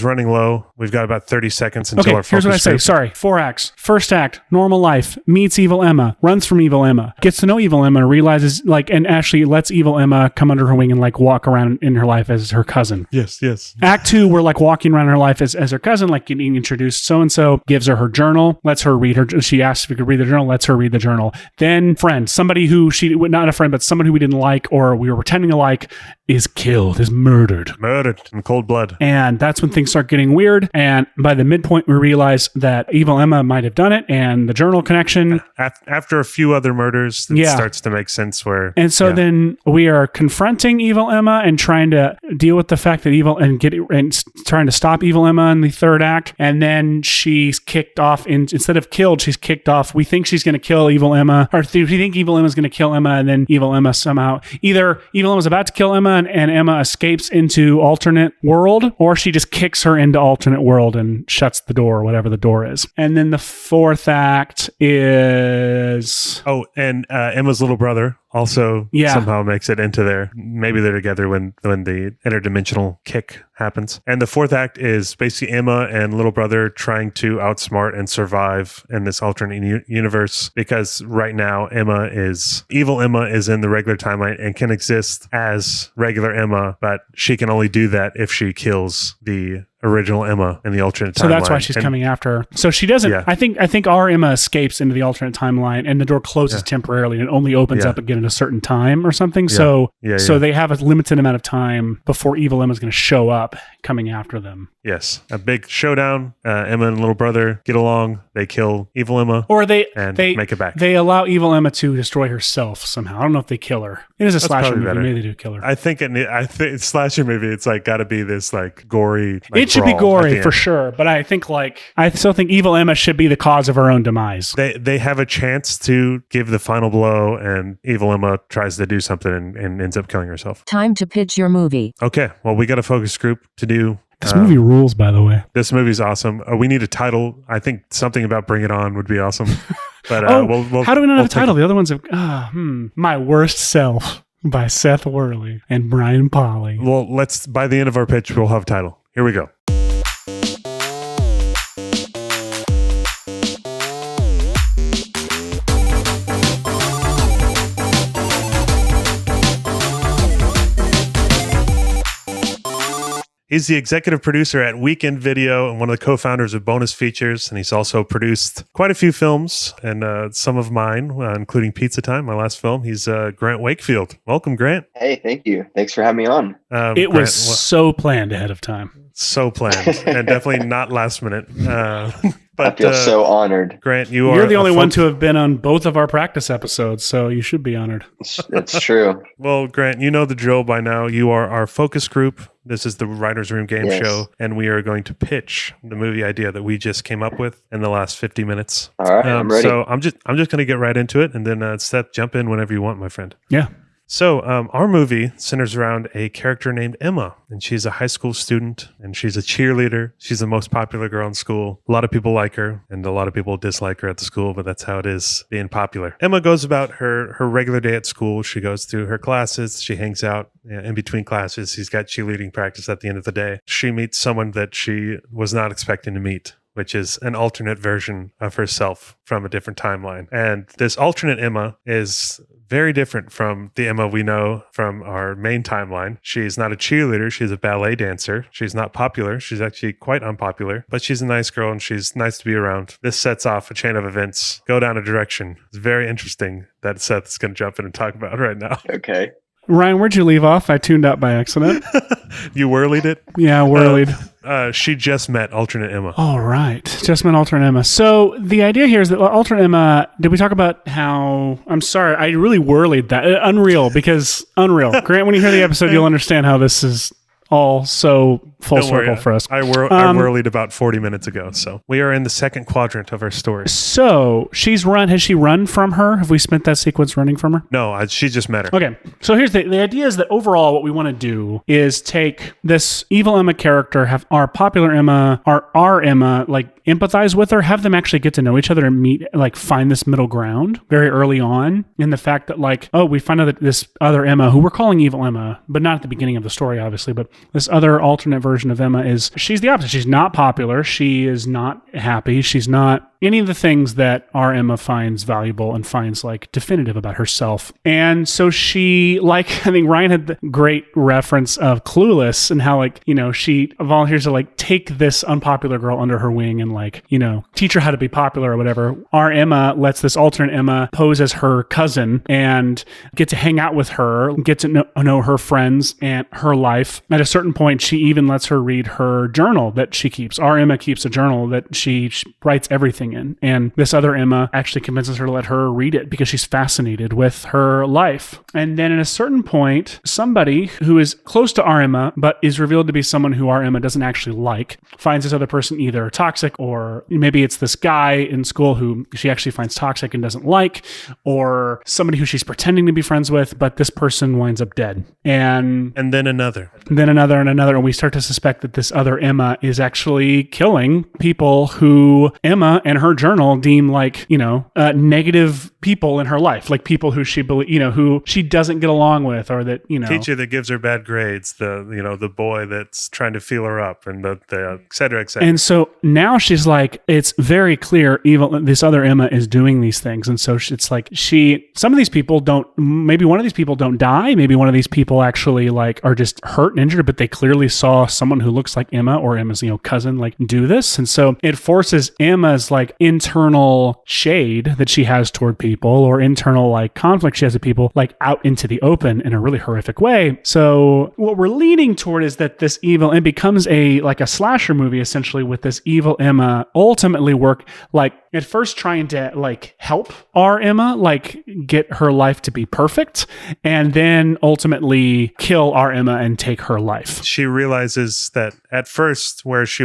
running low. We've got about 30 seconds until our focus here's what I say. group. Sorry. 4 acts. First act, normal life, meets evil Emma, runs from evil Emma, gets to know evil Emma, realizes and actually lets evil Emma come under her wing and walk around in her life as her cousin. Yes. Act 2, we're walking around in her life as her cousin, getting introduced so-and-so, gives her journal, lets her read her. She asks if we could read the journal, lets her read the journal. Then friend, somebody who not a friend, but somebody who we didn't like or we were pretending to like, is killed, is murdered in cold blood. And that's when things start getting weird. And by the midpoint, we realize that evil Emma might have done it, and the journal connection. After a few other murders, it starts to make sense where. And so then we are confronting evil Emma and trying to deal with the fact that trying to stop evil Emma in the third act. And then she's kicked off instead of killed, she's kicked off. We think she's going to kill evil Emma, or we think evil Emma's going to kill Emma, and then evil Emma somehow either evil Emma's about to kill Emma and Emma escapes into alternate world, or she just kicks her into alternate world and shuts the door, whatever the door is. And then the fourth act is Emma's little brother also somehow makes it into there. Maybe they're together when the interdimensional kick happens. And the fourth act is basically Emma and little brother trying to outsmart and survive in this alternate universe, because right now evil Emma is in the regular timeline and can exist as regular Emma, but she can only do that if she kills the original Emma in the alternate timeline. So that's why she's coming after her. So she doesn't. Yeah. I think our Emma escapes into the alternate timeline, and the door closes temporarily, and it only opens up again at a certain time or something. Yeah. So they have a limited amount of time before evil Emma's going to show up coming after them. Yes, a big showdown. Emma and little brother get along. They kill evil Emma, or they make it back. They allow evil Emma to destroy herself somehow. I don't know if they kill her. It is a slasher movie. Maybe they do kill her. I think it's slasher movie. It's got to be this gory. It should be gory for sure, but I think I still think evil Emma should be the cause of her own demise. They have a chance to give the final blow, and evil Emma tries to do something and ends up killing herself. Time to pitch your movie. Okay, well, we got a focus group to do. This movie rules, by the way. This movie's awesome. We need a title. I think something about Bring It On would be awesome. But how do we not have a title? The other ones have My Worst Self by Seth Worley and Brian Polly. Well, by the end of our pitch, we'll have a title. Here we go. He's the executive producer at Weekend Video and one of the co-founders of Bonus Features. And he's also produced quite a few films, and some of mine, including Pizza Time, my last film. He's Grant Wakefield. Welcome, Grant. Hey, thank you. Thanks for having me on. It was so planned ahead of time. So planned, and definitely not last minute. But I feel so honored. Grant, you're the only one to have been on both of our practice episodes, so you should be honored. It's true. Well, Grant, you know the drill by now. You are our focus group. This is the Writers Room Game Show, and we are going to pitch the movie idea that we just came up with in the last 50 minutes. All right, I'm ready. So I'm just going to get right into it, and then Seth, jump in whenever you want, my friend. Yeah. So our movie centers around a character named Emma, and she's a high school student, and she's a cheerleader. She's the most popular girl in school. A lot of people like her, and a lot of people dislike her at the school, but that's how it is being popular. Emma goes about her regular day at school. She goes through her classes. She hangs out in between classes. She's got cheerleading practice at the end of the day. She meets someone that she was not expecting to meet, which is an alternate version of herself from a different timeline. And this alternate Emma is very different from the Emma we know from our main timeline. She's not a cheerleader. She's a ballet dancer. She's not popular. She's actually quite unpopular, but she's a nice girl and she's nice to be around. This sets off a chain of events, go down a direction. It's very interesting that Seth is going to jump in and talk about right now. Okay. Ryan, where'd you leave off? I tuned out by accident. You whirlied it? Yeah, whirlied. She just met alternate Emma. All right. Just met alternate Emma. So the idea here is that alternate Emma, did we talk about how, I'm sorry, I really whirlied that. Unreal. Grant, when you hear the episode, you'll understand how this is all so full circle for us. I whirlied about 40 minutes ago. So we are in the second quadrant of our story. So has she run from her? Have we spent that sequence running from her? No, she just met her. Okay. So here's the idea is that overall what we want to do is take this evil Emma character, have our popular Emma, our Emma, like empathize with her, have them actually get to know each other and meet, like find this middle ground very early on in the fact that like, oh, we find out that this other Emma, who we're calling evil Emma, but not at the beginning of the story, obviously, but this other alternate version of Emma she's the opposite. She's not popular. She is not happy. She's not any of the things that our Emma finds valuable and finds like definitive about herself. And so she, like, I think Ryan had the great reference of Clueless and how like, you know, she volunteers to like take this unpopular girl under her wing and like, you know, teach her how to be popular or whatever. Our Emma lets this alternate Emma pose as her cousin and get to hang out with her, get to know her friends and her life. At a certain point, she even lets her read her journal that she keeps. Our Emma keeps a journal that she writes everything in. And this other Emma actually convinces her to let her read it because she's fascinated with her life. And then at a certain point, somebody who is close to our Emma, but is revealed to be someone who our Emma doesn't actually like, finds this other person either toxic, or maybe it's this guy in school who she actually finds toxic and doesn't like, or somebody who she's pretending to be friends with, but this person winds up dead. And then another. And we start to suspect that this other Emma is actually killing people who Emma and her journal deem like, you know, negative people in her life, like people who she who she doesn't get along with, or that, you know, teacher that gives her bad grades, the boy that's trying to feel her up, and the et cetera, et cetera. And so now she's like, it's very clear this other Emma is doing these things. And so it's like some of these people maybe one of these people don't die. Maybe one of these people actually like are just hurt and injured, but they clearly saw someone who looks like Emma or Emma's, you know, cousin like do this. And so it forces Emma's like internal shade that she has toward people, or internal like conflict she has with people, like out into the open in a really horrific way. So what we're leaning toward is that this evil, it becomes a slasher movie essentially, with this evil Emma ultimately work like at first trying to like help our Emma like get her life to be perfect, and then ultimately kill our Emma and take her life. She realizes that at first where she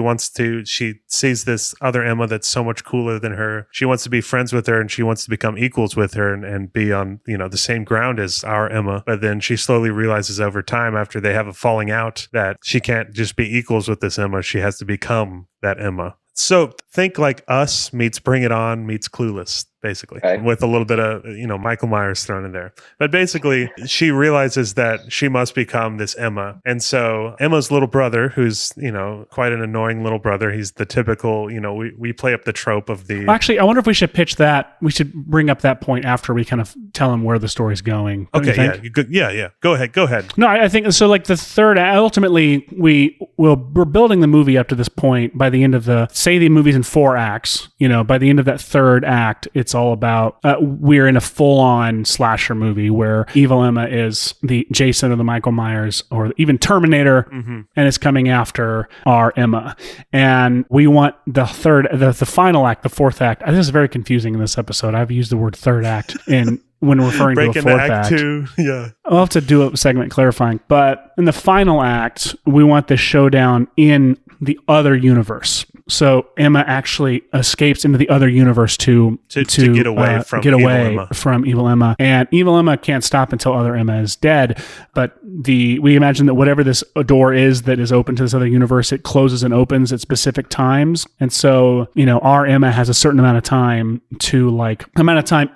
sees this other Emma that's so much cooler than her. She wants to be friends with her and she wants to become equals with her and be on, you know, the same ground as our Emma. But then she slowly realizes over time, after they have a falling out, that she can't just be equals with this Emma. She has to become that Emma. So think like Us meets Bring It On meets Clueless, basically, okay, with a little bit of, you know, Michael Myers thrown in there. But basically, she realizes that she must become this Emma. And so Emma's little brother, who's, you know, quite an annoying little brother, he's the typical, you know, we play up the trope of the... Actually, I wonder if we should pitch that. We should bring up that point after we kind of tell him where the story's going. Okay, yeah. Go ahead. No, I think so. Like the third, ultimately, we're building the movie up to this point. By the end of say the movie's in 4 acts, you know, by the end of that third act, it's all about, we're in a full-on slasher movie where evil Emma is the Jason or the Michael Myers or even Terminator, and it's coming after our Emma. And we want the final act, the fourth act. This is very confusing in this episode. I've used the word third act when referring to a fourth act. 2, yeah. I'll have to do a segment clarifying. But in the final act, we want the showdown in the other universe. So Emma actually escapes into the other universe to get away from evil Emma. And evil Emma can't stop until other Emma is dead. But we imagine that whatever this door is that is open to this other universe, it closes and opens at specific times. And so, you know, our Emma has a certain amount of time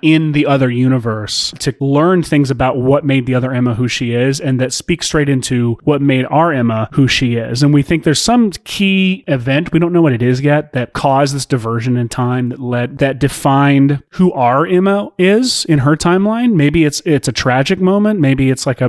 in the other universe to learn things about what made the other Emma who she is, and that speaks straight into what made our Emma who she is. And we think there's some key event, we don't know what it it is yet, that caused this diversion in time that defined who our Emma is in her timeline. Maybe it's a tragic moment. Maybe it's like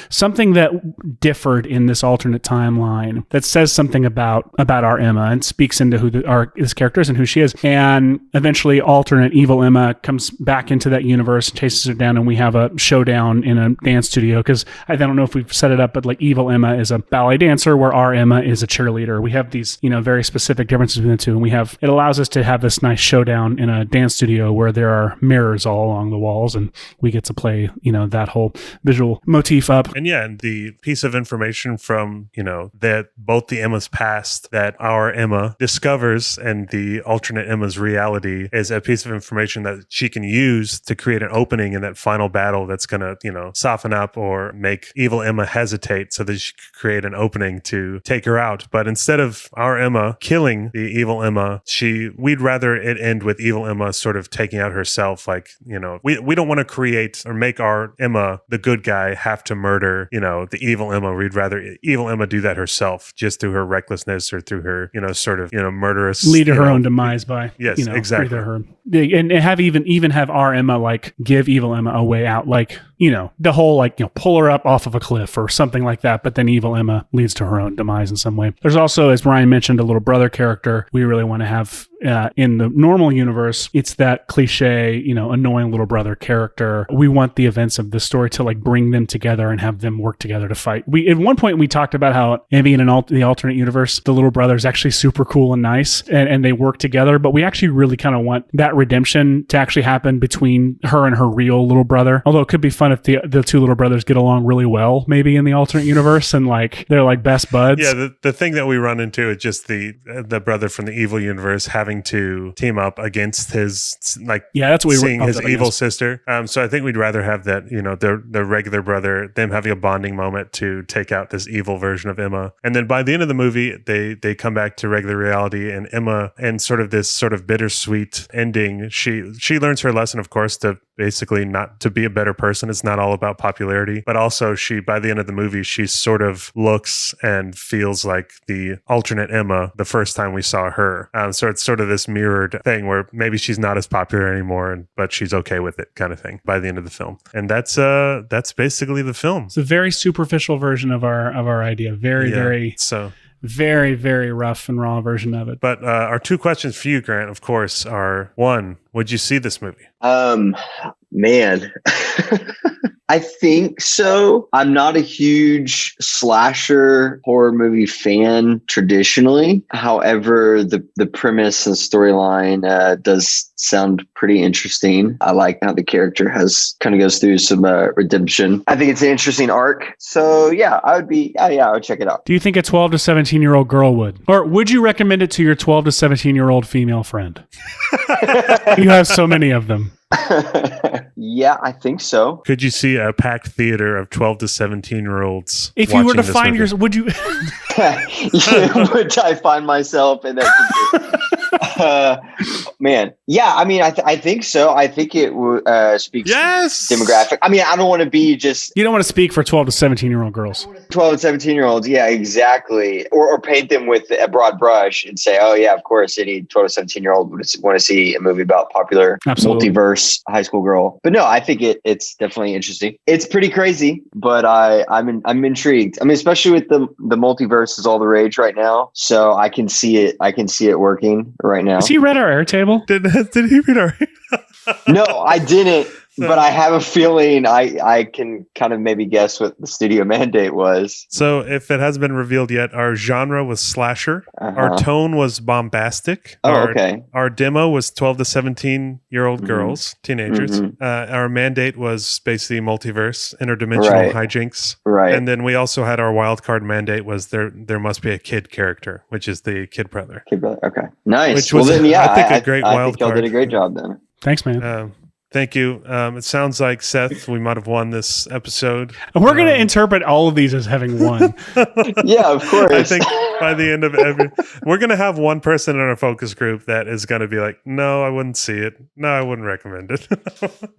something that differed in this alternate timeline that says something about our Emma and speaks into who this character is and who she is. And eventually alternate evil Emma comes back into that universe and chases her down, and we have a showdown in a dance studio, because I don't know if we've set it up, but like evil Emma is a ballet dancer where our Emma is a cheerleader. We have these, very specific differences between the two, and it allows us to have this nice showdown in a dance studio where there are mirrors all along the walls, and we get to play, that whole visual motif up. And the piece of information from, that both the Emmas past that our Emma discovers and the alternate Emma's reality is a piece of information that she can use to create an opening in that final battle that's going to, soften up or make evil Emma hesitate so that she could create an opening to take her out. But instead of our Emma killing the evil Emma, we'd rather it end with evil Emma sort of taking out herself. Like, we don't want to create or make our Emma, the good guy, have to murder, the evil Emma. We'd rather evil Emma do that herself, just through her recklessness or through her, murderous, lead to her own demise by, yes, exactly. Her. And have even have our Emma like give evil Emma a way out, like, the whole like, pull her up off of a cliff or something like that. But then evil Emma leads to her own demise in some way. There's also, as Brian mentioned, a little brother character we really want to have in the normal universe. It's that cliche, annoying little brother character. We want the events of the story to like bring them together and have them work together to fight. At one point we talked about how maybe in the alternate universe, the little brother is actually super cool and nice and they work together, but we actually really kind of want that redemption to actually happen between her and her real little brother. Although it could be fun if the two little brothers get along really well, maybe in the alternate universe, and like they're like best buds. Yeah, the thing that we run into is just the brother from the evil universe having to team up against his that's what seeing his evil sister. So I think we'd rather have that, their regular brother, them having a bonding moment to take out this evil version of Emma. And then by the end of the movie, they come back to regular reality, and Emma, and sort of this sort of bittersweet ending, she learns her lesson, of course, to basically not to be a better person. It's not all about popularity, but also by the end of the movie, she sort of looks and feels like the alternate Emma the first time we saw her. So it's sort of this mirrored thing where maybe she's not as popular anymore, but she's okay with it, kind of thing, by the end of the film. And that's basically the film. It's a very superficial version of our idea. Very very rough and raw version of it. But our two questions for you, Grant, of course, are: one, would you see this movie? Man. I think so. I'm not a huge slasher horror movie fan traditionally. However, the premise and storyline does sound pretty interesting. I like how the character kind of goes through some redemption. I think it's an interesting arc. So yeah, I would check it out. Do you think a 12 to 17-year-old girl would? Or would you recommend it to your 12 to 17-year-old female friend? You have so many of them. Yeah, I think so. Could you see a packed theater of 12 to 17-year-olds? If you were to find yourself, would you? Would I find myself in that? Man, yeah. I mean, I think so. I think it speaks demographic. I mean, I don't want to be just. You don't want to speak for 12 to 17-year-old girls. 12 to 17-year-olds. Yeah, exactly. Or paint them with a broad brush and say, oh yeah, of course, any 12 to 17-year-old would want to see a movie about popular multiverse high school girl. But no, I think it's definitely interesting. It's pretty crazy, but I'm intrigued. I mean, especially with the multiverse is all the rage right now, so I can see it. I can see it working right now. Has he read our Airtable? Did he read our? No, I didn't. But I have a feeling I can kind of maybe guess what the studio mandate was. So if it hasn't been revealed yet, our genre was slasher. Our tone was bombastic. Okay. Our demo was 12 to 17-year-old girls, teenagers. Our mandate was basically multiverse, interdimensional hijinks. Right. And then we also had our wild card mandate was there must be a kid character, which is the kid brother. Kid brother. Okay. Nice. Which was, I think, a great wild card. I think y'all did a great job then. Thanks, man. Thank you. It sounds like, Seth, we might have won this episode. We're going to interpret all of these as having won. Yeah, of course. by the end of every, we're going to have one person in our focus group that is going to be like, no, I wouldn't see it. No, I wouldn't recommend it.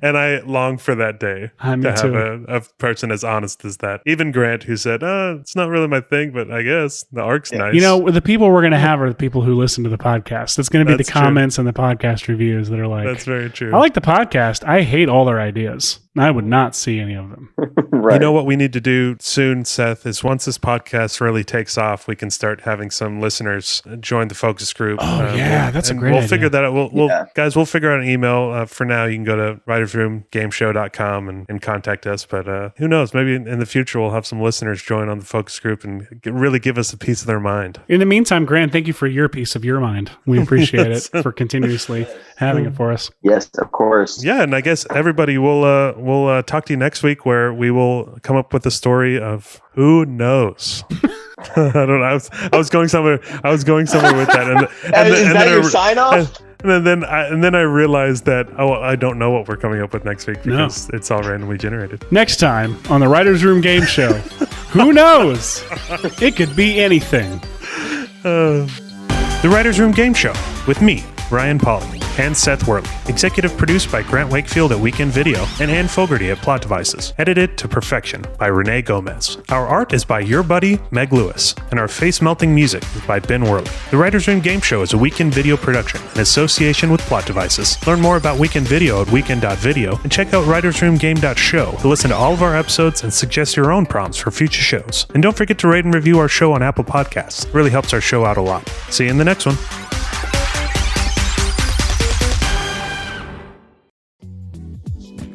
And I long for that day to have a person as honest as that. Even Grant, who said, it's not really my thing, but I guess the art's nice. You know, the people we're going to have are the people who listen to the podcast. It's going to be the comments and the podcast reviews that are like, that's very true. I like the podcast. I hate all their ideas. I would not see any of them. Right. You know what we need to do soon, Seth, is once this podcast really takes off, we can start having some listeners join the focus group. Oh, that's a great idea. We'll figure that out. Guys, we'll figure out an email. For now, you can go to writersroomgame.show.com and contact us. But who knows? Maybe in the future, we'll have some listeners join on the focus group and really give us a piece of their mind. In the meantime, Grant, thank you for your piece of your mind. We appreciate it for continuously having it for us. Yes, of course. Yeah, and I guess everybody will talk to you next week, where we will come up with a story of who knows. I don't know. I was going somewhere with that. And is that your sign off? And then I realized that I don't know what we're coming up with next week because it's all randomly generated. Next time on the Writers Room Game Show, who knows? It could be anything. The Writers Room Game Show with me, Ryan Pauly, and Seth Worley. Executive produced by Grant Wakefield at Weekend Video and Ann Fogerty at Plot Devices. Edited to perfection by Rene Gomez. Our art is by your buddy, Meg Lewis, and our face-melting music is by Ben Worley. The Writers Room Game Show is a Weekend Video production in association with Plot Devices. Learn more about Weekend Video at weekend.video and check out writersroomgame.show to listen to all of our episodes and suggest your own prompts for future shows. And don't forget to rate and review our show on Apple Podcasts. It really helps our show out a lot. See you in the next one.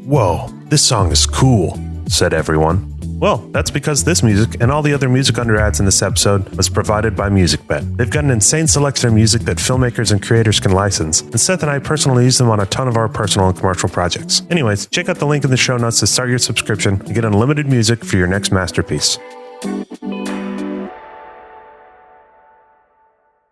Whoa, this song is cool, said everyone. Well, that's because this music and all the other music under ads in this episode was provided by MusicBed. They've got an insane selection of music that filmmakers and creators can license, and Seth and I personally use them on a ton of our personal and commercial projects. Anyways, check out the link in the show notes to start your subscription and get unlimited music for your next masterpiece.